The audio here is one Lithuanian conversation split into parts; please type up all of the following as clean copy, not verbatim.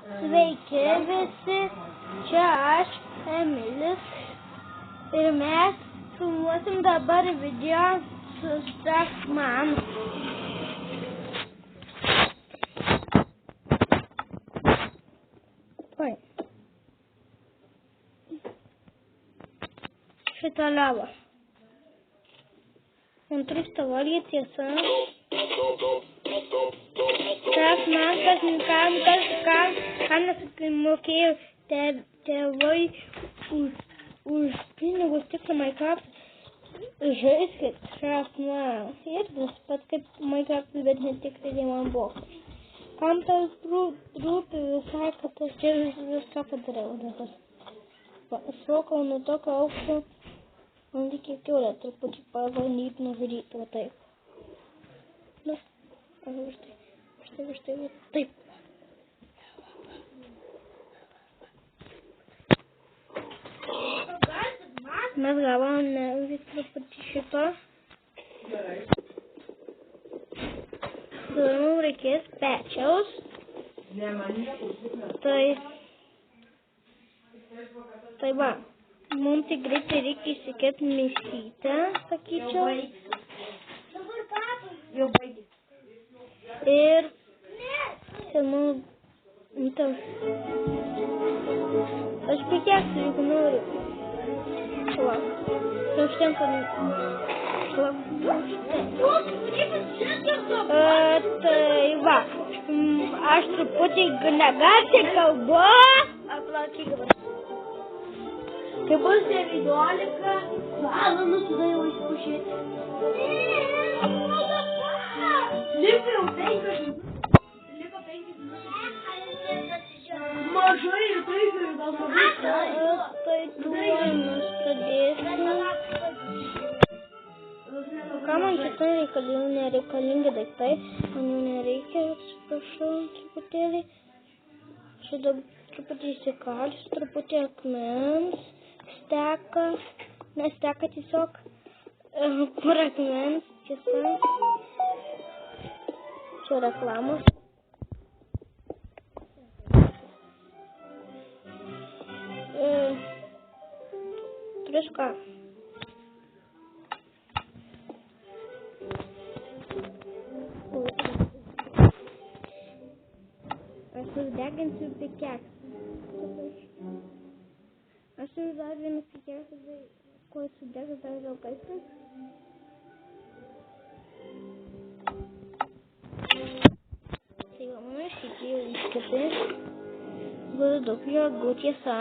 Sveiki visi, čia aš, Emilis, ir mes filmuosim dabar video su Stackman. Oi. Šitą lava. Antrus tavarį tiesa. Stackman, kam nesumokėjo tėvai už pinigus tik su Minecraft. Žaiskit Stackman. Ir tas pat kaip Minecraft, bet ne tik tai man buvo. Kam tas rūpi visai, kad aš čia viską padariau. Šokau nuo tokio aukšto, man reikia kiaulę truputį pabandyti nužudyti, va taip. Nu, štai, va taip. Mes gavome vis truputį šito. Dabar mums reikės pečiaus. Tai va, mums tik greitai reikia įsikėti mėsytę, sakyčiau. Ir aš pikėksiu, jeigu noriu. Šlak. Tai užtenka. Tai va, aš truputį negarsiai kalbu. Aplakyk dabar. Kai bus 19 valandų, tada jau išpušėti. Liko jau 5 minutės. Mažai ir 5 ir gal mažai. Tai tuoj mes pradėsim. Ką man kitai nereikalingi daiktai? Man jų nereikia, atsiprašau, truputėlį. Šitą truputį įsikalsiu, truputį akmens. Steka tiesiog, kur akmens, tiesa. Čia reklamos. Trišką. Aš uždeginsiu pikeksą. Aš turiu dar vieną pikeksą, tai kuo sudegs dar vėl kaistas. Tai va, mano šitie jau iškepė. Bus daug jėgų, tiesa.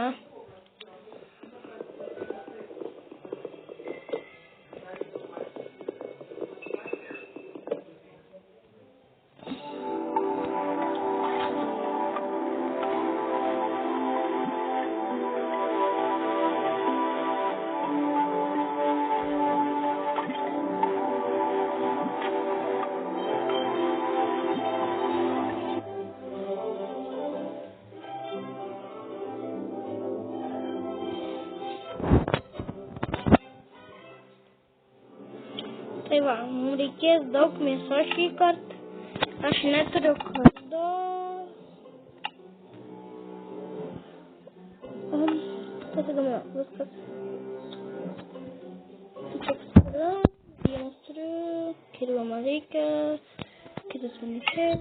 Tai va, mums reikės daug mėsos šį kartą. Aš neturiu kardo. Pasigaminu viskas. Toks turiu, vienas turiu, kirvio man reikia, kitas panašiai.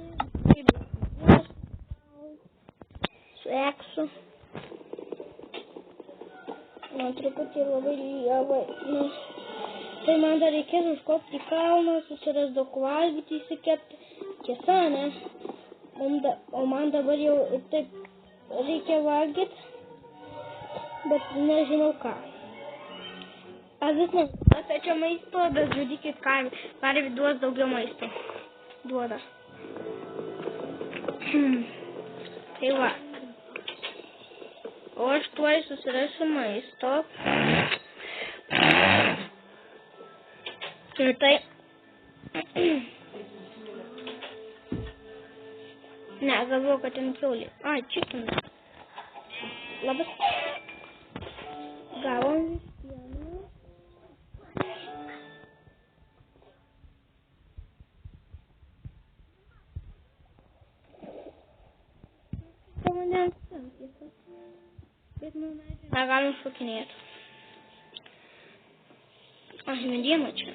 Su eksu. Man truputį labai Tai man dar reikės užkopti į kalną, susiras daug valgyti, įsikepti. Tiesa, ne? O man dabar jau ir taip reikia valgyti, bet nežinau ką. Avis neatečia maisto, bet žudykit karvį duos daugiau maisto. Duoda. Tai va. O aš tuoj susirasiu maisto. Ir tai... Ne, galvoju, kad ten kiaulė. Ai, chicken. Labas. Gavom vieną. Negalim šokinėti. Aš medieną čia.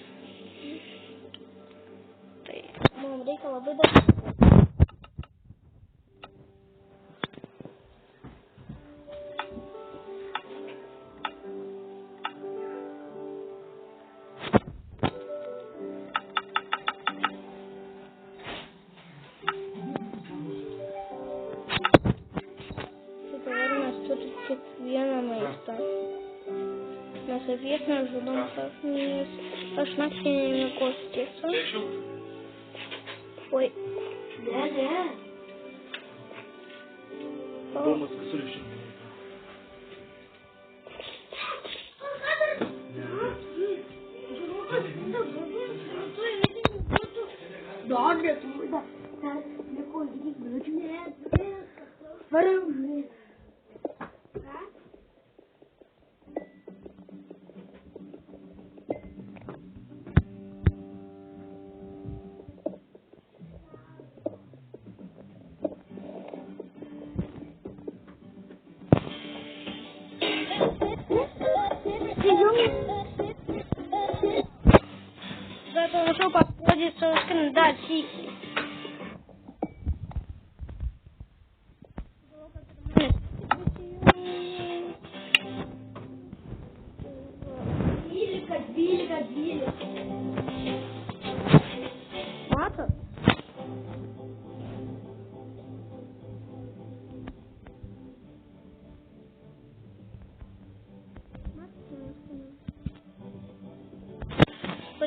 Tai mums reikia labai daug. Kiekvieną maistą. Mes avies nežudom saknės. Aš naktį nemėgos tiesą. Oi. Ne. Domas visur iš. Bet anksčiau parodyti savo skinį dar sykį. Matot?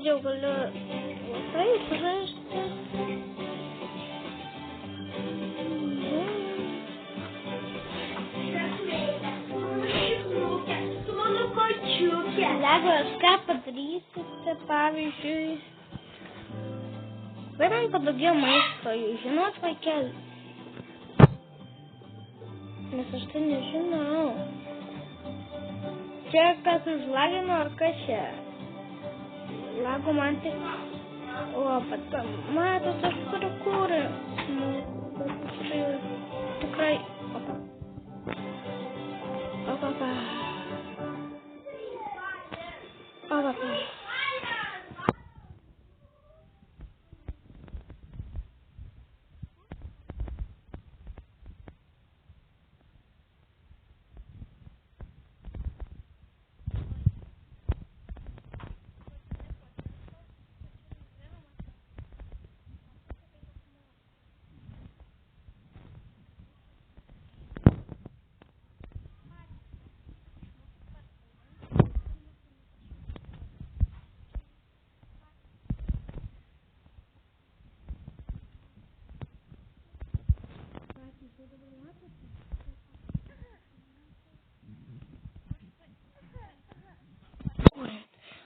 Jau galiu taip žaisti. Jeigu aš ką padarysite, pavyzdžiui, man padaugėjo maisto, jūs žinot, vaikeli? Nes aš tai nežinau. Čia kas užlagino ar kas čia? Lago man tik... O, bet matot, aš kūrė. Bet štai tikrai... Opa.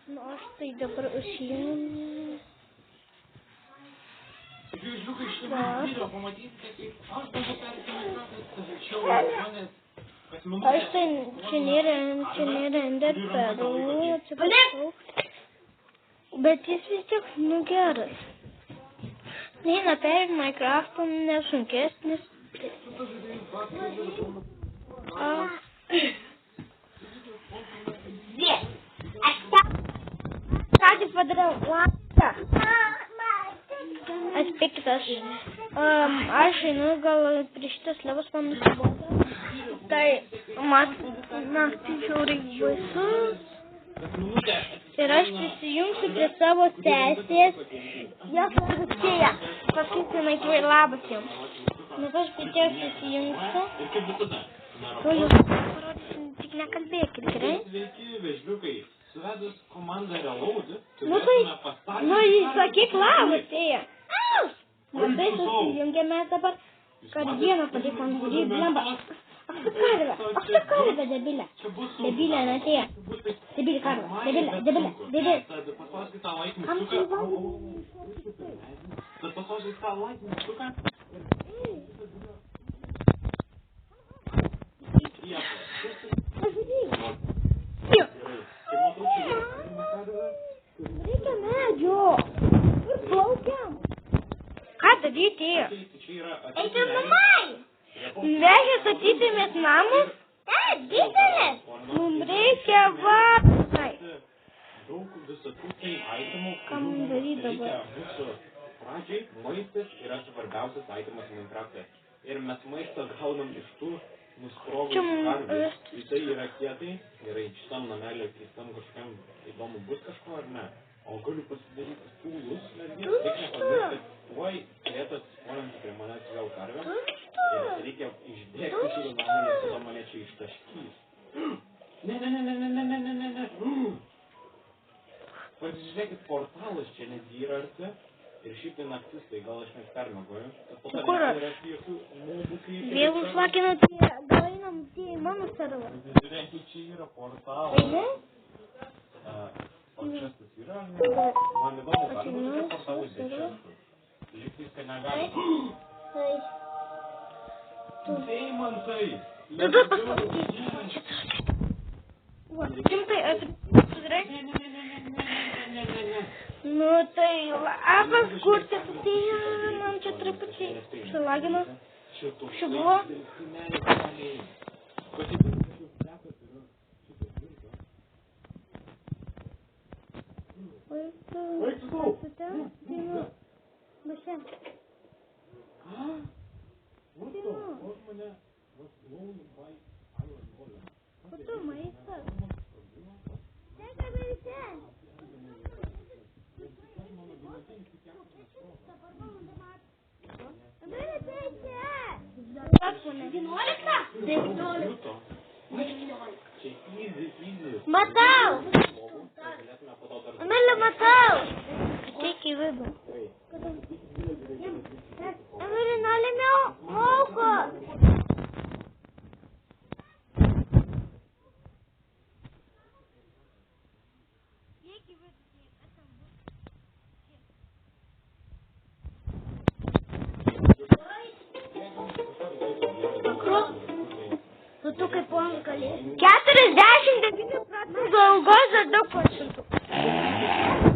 Nu, aš tai dabar užsiimu. Jūs liukai šitą video pamatysite, kaip aš dabar persimačiau žmonės, kas minutę. Aš tai čia nėra enderperų, atsiprašau. Bet jis vis tiek, geras. Neina per Minecraft'ą, nesunkesnis. Ką tik padariau? Aš piktas. Aš einu, gal prie šitas levas man nusibodo. Tai man naktį žiauriai baisus. Ir aš prisijungsiu prie savo sesės. Jos rugsėja. Paskaitinai tvai labas jums. Nes aš prie tės prisijungsiu. Tu jūs parodysim, tik nekalbėkit, gerai? Sveiki, vežliukai. Suvedus komandą Reload, jis sakyk labas, tėja. Labai susijungėme dabar, kad dieną palikom blemba. Ach, tu karvė, debilė. Debilė, netėja. Debilė karvė, debilė. Kam tu valgai? Bet pasažai tą laikinuką. Reikia medžio. Ir plaukiam. Ką daryti? Eikam namai. Vežė statysimės namus. Didelis. Mums reikia vatai. Daug visokių tai aitemų, Ką mums daryti dabar? mūsų pradžiai maistas yra svarbiausias aitemas Minecraft'e. Ir mes maistą gaunam iš tų nusprogusių karvių. Tai yra kietai, gerai, šitam namelio, kitam kažkam įdomu bus kažko ar ne. O galiu pasidaryti stūlus, netgi. Reikia nepadaryti, kad tuoj turėtų atsiskolinti prie manęs vėl karvę. Ir reikia išbėgti šį namą, nes tada mane čia ištaškys. Ne. Pasižiūrėkit, portalas čia netgi yra arti. Ir šiaip tai naktis, tai gal aš nespermėgoju. Kur? Vėl užlakinat, gal einam į mano serverą. Žiūrėkit, čia yra portalas. Eini? O čestas yra, ar ne? Man įdomu, galima čia portalus be čestų. Lyg viską negalima. Deimantai! Tada pasakysiu. Šimtai atsiprašau. Nu tai labas, kur čia tai man čia truputį sulagino. Čia buvo. Matau! Amelė, matau! Tik į vidų. Amelė, nalėmiau mauko! Tu kaip ponas 49 procentų algos ar daug procentų?